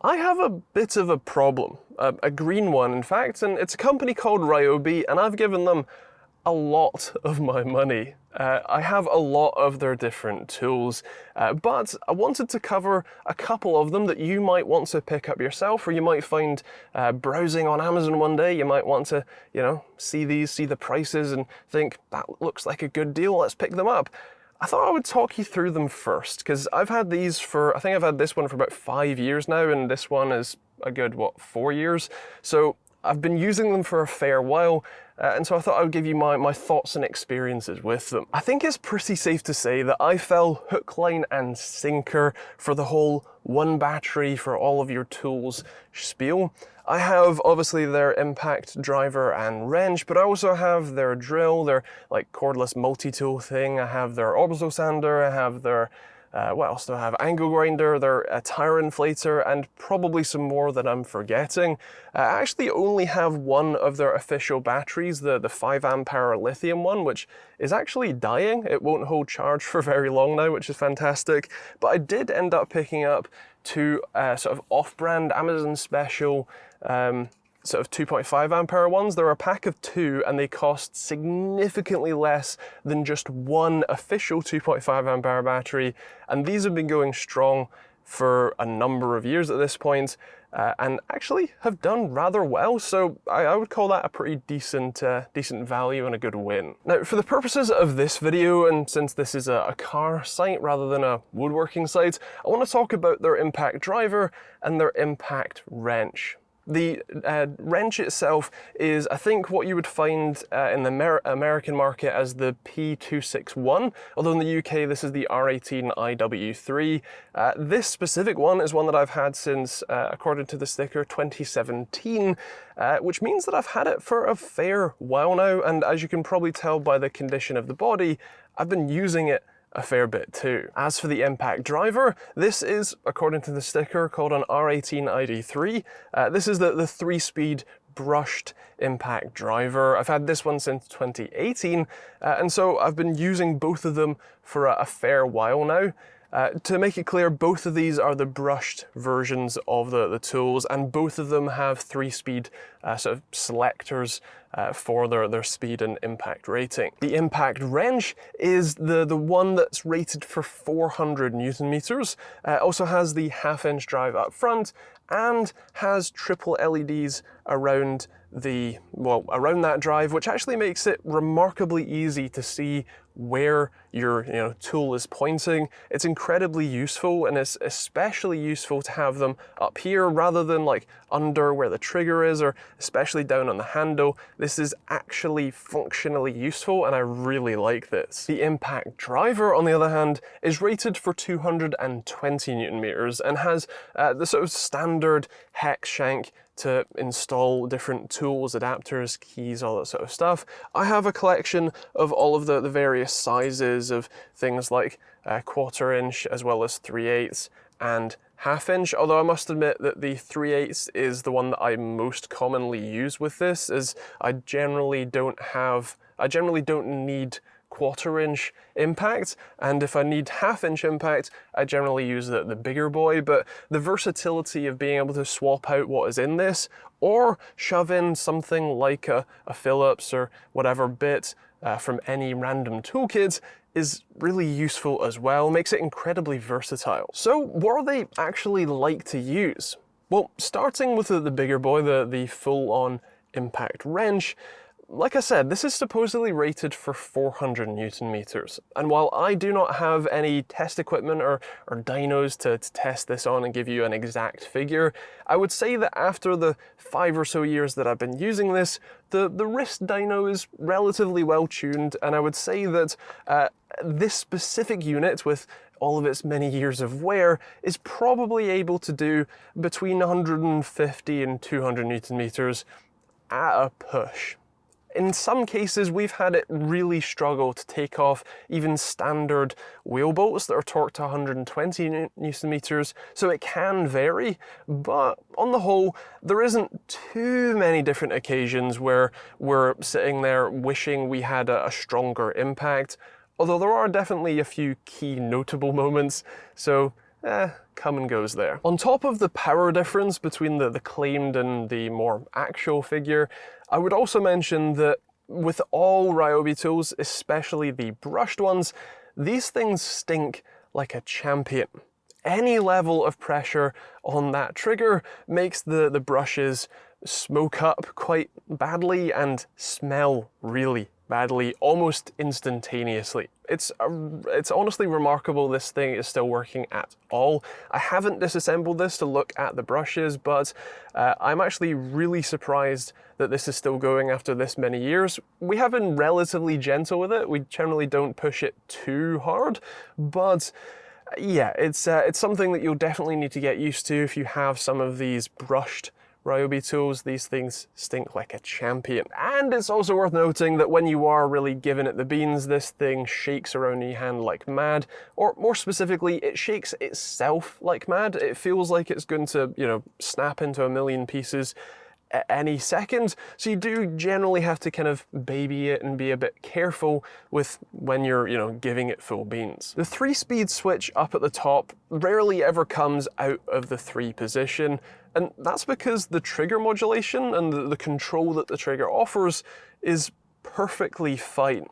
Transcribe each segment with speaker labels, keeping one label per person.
Speaker 1: I have a bit of a problem, a green one in fact, and it's a company called Ryobi, and I've given them a lot of my money. I have a lot of their different tools, but I wanted to cover a couple of them that you might want to pick up yourself, or you might find browsing on Amazon one day. You might want to, see the prices and think, that looks like a good deal, let's pick them up. I thought I would talk you through them first, because I've had these I think I've had this one for about 5 years now, and this one is a good, 4 years? So I've been using them for a fair while, and so I thought I would give you my thoughts and experiences with them. I think it's pretty safe to say that I fell hook, line and sinker for the whole one battery for all of your tools spiel. I have obviously their impact driver and wrench, but I also have their drill, their cordless multi-tool thing. I have their orbital sander, I have their what else do I have? Angle grinder, their tire inflator, and probably some more that I'm forgetting. I actually only have one of their official batteries, the 5 amp hour lithium one, which is actually dying. It won't hold charge for very long now, which is fantastic. But I did end up picking up two sort of off-brand Amazon special sort of 2.5 amp hour ones. They're a pack of 2 and they cost significantly less than just one official 2.5 amp hour battery. And these have been going strong for a number of years at this point, and actually have done rather well. So I would call that a pretty decent value and a good win. Now, for the purposes of this video, and since this is a car site rather than a woodworking site, I want to talk about their impact driver and their impact wrench. The wrench itself is, I think, what you would find in the American market as the P261, although in the UK this is the R18IW3. This specific one is one that I've had since, according to the sticker, 2017, which means that I've had it for a fair while now, and as you can probably tell by the condition of the body, I've been using it a fair bit too. As for the impact driver, this is, according to the sticker, called an R18ID3. This is the 3-speed brushed impact driver. I've had this one since 2018, and so I've been using both of them for a fair while now. To make it clear, both of these are the brushed versions of the tools, and both of them have 3-speed sort of selectors for their speed and impact rating. The impact wrench is the one that's rated for 400 Newton meters. Also has the 1/2-inch drive up front and has triple LEDs around around that drive, which actually makes it remarkably easy to see where your tool is pointing. It's incredibly useful, and it's especially useful to have them up here rather than under where the trigger is, or especially down on the handle. This is actually functionally useful, and I really like this. The impact driver, on the other hand, is rated for 220 Newton meters and has the sort of standard hex shank to install different tools, adapters, keys, all that sort of stuff. I have a collection of all of the various sizes of things like 1/4 inch as well as 3/8 and 1/2 inch, although I must admit that the 3/8 is the one that I most commonly use with this, as I generally don't need 1/4 inch impact, and if I need 1/2 inch impact, I generally use the bigger boy. But the versatility of being able to swap out what is in this, or shove in something like a Phillips or whatever bit from any random toolkit, is really useful as well, makes it incredibly versatile. So what are they actually like to use? Well, starting with the bigger boy, the full-on impact wrench, like I said, this is supposedly rated for 400 Newton meters. And while I do not have any test equipment or dynos to test this on and give you an exact figure, I would say that after the 5 or so years that I've been using this, the wrist dyno is relatively well tuned, and I would say that this specific unit, with all of its many years of wear, is probably able to do between 150 and 200 Newton meters at a push. In some cases, we've had it really struggle to take off even standard wheel bolts that are torqued to 120 Newton meters, so it can vary, but on the whole, there isn't too many different occasions where we're sitting there wishing we had a stronger impact, although there are definitely a few key notable moments, so come and goes there. On top of the power difference between the claimed and the more actual figure, I would also mention that with all Ryobi tools, especially the brushed ones, these things stink like a champion. Any level of pressure on that trigger makes the brushes smoke up quite badly and smell really badly, almost instantaneously. It's honestly remarkable this thing is still working at all. I haven't disassembled this to look at the brushes, but I'm actually really surprised that this is still going after this many years. We have been relatively gentle with it. We generally don't push it too hard, but yeah, it's something that you'll definitely need to get used to if you have some of these brushed Ryobi tools. These things stink like a champion. And it's also worth noting that when you are really giving it the beans, this thing shakes around in your hand like mad, or more specifically, it shakes itself like mad. It feels like it's going to, snap into a million pieces at any second, so you do generally have to kind of baby it and be a bit careful with when you're, giving it full beans. The 3-speed switch up at the top rarely ever comes out of the 3 position, and that's because the trigger modulation and the control that the trigger offers is perfectly fine.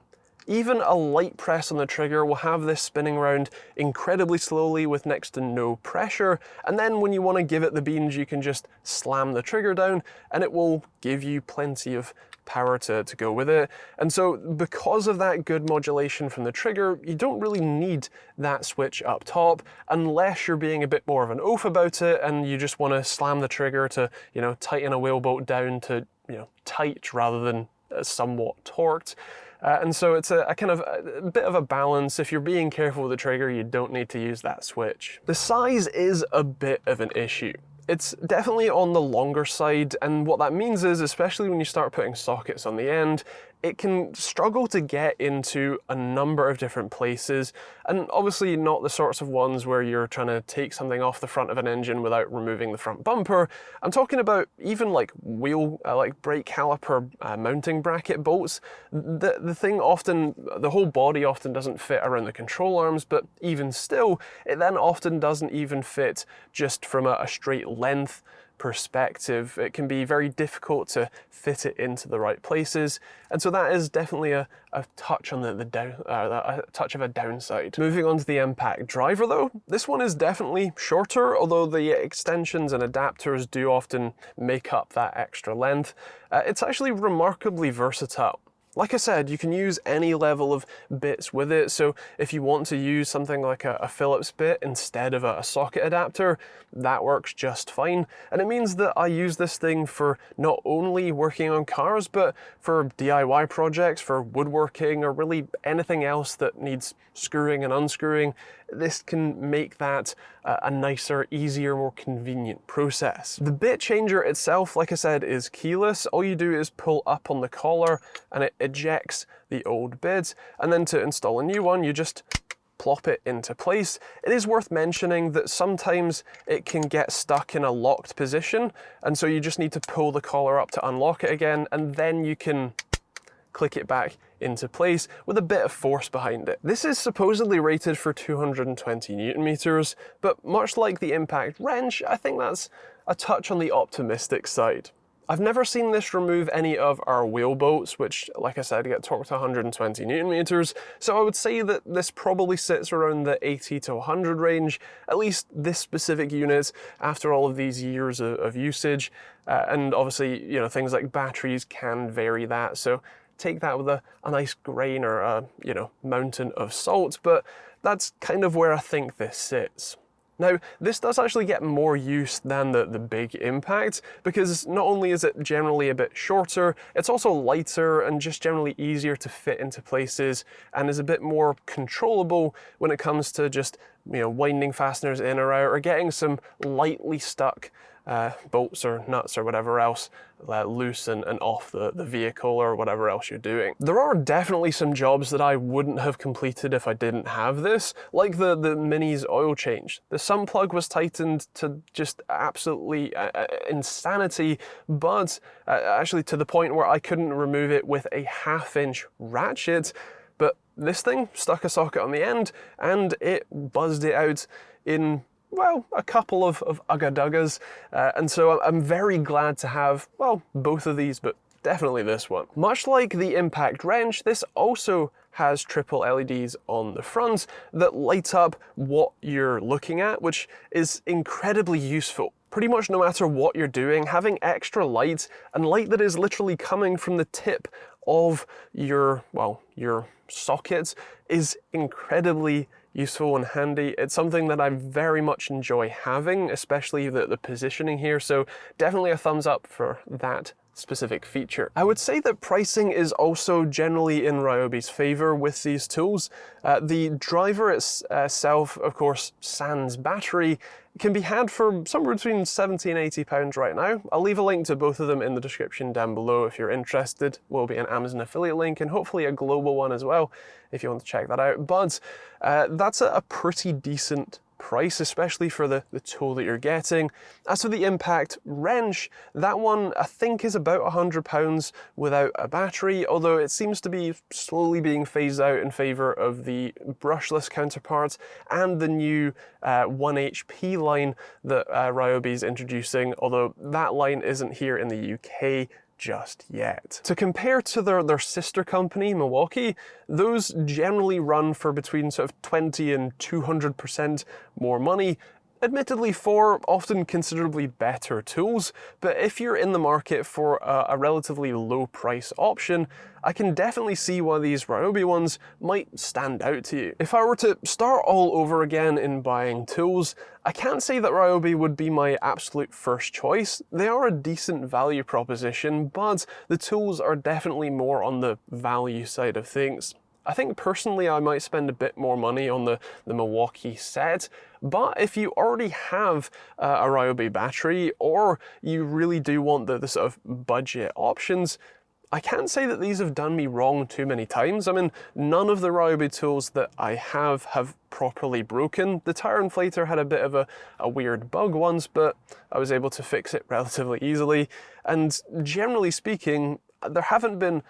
Speaker 1: Even a light press on the trigger will have this spinning around incredibly slowly with next to no pressure, and then when you want to give it the beans, you can just slam the trigger down and it will give you plenty of power to go with it. And so because of that good modulation from the trigger, you don't really need that switch up top unless you're being a bit more of an oaf about it and you just want to slam the trigger to, tighten a whaleboat down to, tight rather than somewhat torqued. And so it's a kind of a bit of a balance. If you're being careful with the trigger, you don't need to use that switch. The size is a bit of an issue. It's definitely on the longer side, and what that means is, especially when you start putting sockets on the end, it can struggle to get into a number of different places, and obviously not the sorts of ones where you're trying to take something off the front of an engine without removing the front bumper. I'm talking about even like brake caliper mounting bracket bolts. The thing often, the whole body often doesn't fit around the control arms, but even still, it then often doesn't even fit just from a straight length perspective. It can be very difficult to fit it into the right places, and so that is definitely a touch on a touch of a downside. Moving on to the impact driver though, this one is definitely shorter, although the extensions and adapters do often make up that extra length. It's actually remarkably versatile. Like I said, you can use any level of bits with it, so if you want to use something like a Phillips bit instead of a socket adapter, that works just fine. And it means that I use this thing for not only working on cars, but for DIY projects, for woodworking, or really anything else that needs screwing and unscrewing. This can make that a nicer, easier, more convenient process. The bit changer itself, like I said, is keyless. All you do is pull up on the collar and it ejects the old bit, and then to install a new one, you just plop it into place. It is worth mentioning that sometimes it can get stuck in a locked position, and so you just need to pull the collar up to unlock it again, and then you can click it back into place with a bit of force behind it. This is supposedly rated for 220 Newton meters, but much like the impact wrench, I think that's a touch on the optimistic side. I've never seen this remove any of our wheel bolts, which, like I said, get torqued to 120 Newton meters, so I would say that this probably sits around the 80 to 100 range, at least this specific unit, after all of these years of usage. And obviously, things like batteries can vary that, so take that with a nice grain or a mountain of salt, but that's kind of where I think this sits. Now, this does actually get more use than the big impact, because not only is it generally a bit shorter, it's also lighter and just generally easier to fit into places, and is a bit more controllable when it comes to just winding fasteners in or out, or getting some lightly stuck bolts or nuts or whatever else loose and off the vehicle or whatever else you're doing. There are definitely some jobs that I wouldn't have completed if I didn't have this, like the Mini's oil change. The sump plug was tightened to just absolutely insanity, but actually to the point where I couldn't remove it with a 1/2-inch ratchet, but this thing stuck a socket on the end and it buzzed it out in well, a couple of ugga-duggas, and so I'm very glad to have, well, both of these, but definitely this one. Much like the Impact Wrench, this also has triple LEDs on the front that light up what you're looking at, which is incredibly useful. Pretty much no matter what you're doing, having extra light, and light that is literally coming from the tip of your sockets, is incredibly useful and handy. It's something that I very much enjoy having, especially the positioning here, so definitely a thumbs up for that specific feature. I would say that pricing is also generally in Ryobi's favor with these tools. The driver itself, of course, sans battery, can be had for somewhere between £70 and £80 right now. I'll leave a link to both of them in the description down below if you're interested. Will be an Amazon affiliate link and hopefully a global one as well if you want to check that out. But that's a pretty decent price, especially for the tool that you're getting. As for the Impact Wrench, that one I think is about £100 without a battery, although it seems to be slowly being phased out in favour of the brushless counterparts and the new 1 HP line that Ryobi's introducing, although that line isn't here in the UK just yet. To compare to their sister company, Milwaukee, those generally run for between sort of 20 and 200% more money, admittedly for often considerably better tools, but if you're in the market for a relatively low price option, I can definitely see why these Ryobi ones might stand out to you. If I were to start all over again in buying tools, I can't say that Ryobi would be my absolute first choice. They are a decent value proposition, but the tools are definitely more on the value side of things. I think personally I might spend a bit more money on the Milwaukee set, but if you already have a Ryobi battery or you really do want the sort of budget options, I can't say that these have done me wrong too many times. I mean, none of the Ryobi tools that I have properly broken. The tire inflator had a bit of a weird bug once, but I was able to fix it relatively easily. And generally speaking, there haven't been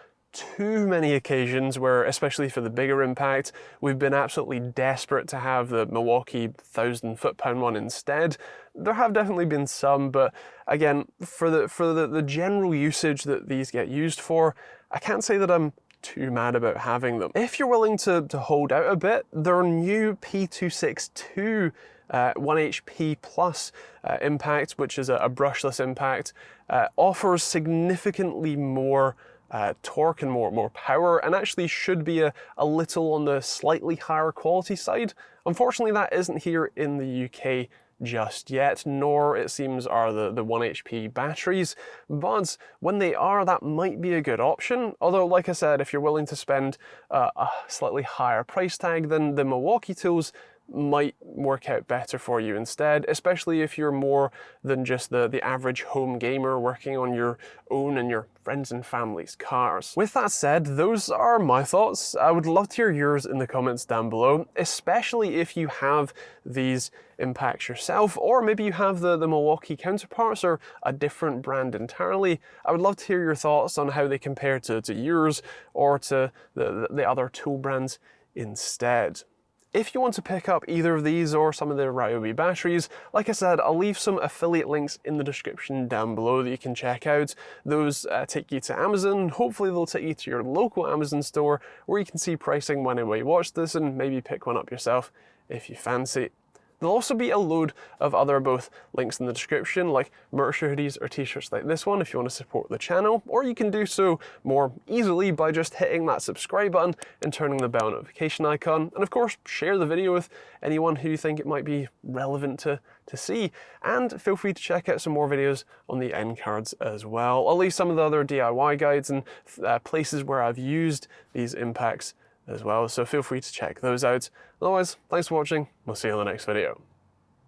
Speaker 1: too many occasions where, especially for the bigger Impact, we've been absolutely desperate to have the Milwaukee 1,000 foot-pound one instead. There have definitely been some, but again, for the general usage that these get used for, I can't say that I'm too mad about having them. If you're willing to hold out a bit, their new P262 1 HP Plus Impact, which is a brushless Impact, offers significantly more torque and more power, and actually should be a little on the slightly higher quality side. Unfortunately, that isn't here in the UK just yet, nor it seems are the 1 HP batteries, but when they are, that might be a good option. Although, like I said, if you're willing to spend a slightly higher price tag, then the Milwaukee tools might work out better for you instead, especially if you're more than just the average home gamer working on your own and your friends and family's cars. With that said, those are my thoughts. I would love to hear yours in the comments down below, especially if you have these Impacts yourself, or maybe you have the Milwaukee counterparts or a different brand entirely. I would love to hear your thoughts on how they compare to yours or to the other tool brands instead. If you want to pick up either of these or some of the Ryobi batteries, like I said, I'll leave some affiliate links in the description down below that you can check out. Those take you to Amazon. Hopefully they'll take you to your local Amazon store where you can see pricing whenever you watch this and maybe pick one up yourself if you fancy. There'll also be a load of other both links in the description, like merch hoodies or t-shirts like this one if you want to support the channel, or you can do so more easily by just hitting that subscribe button and turning the bell notification icon. And of course, share the video with anyone who you think it might be relevant to see. And feel free to check out some more videos on the end cards as well. I'll leave some of the other DIY guides and places where I've used these Impacts as well, so feel free to check those out. Otherwise, thanks for watching, we'll see you in the next video.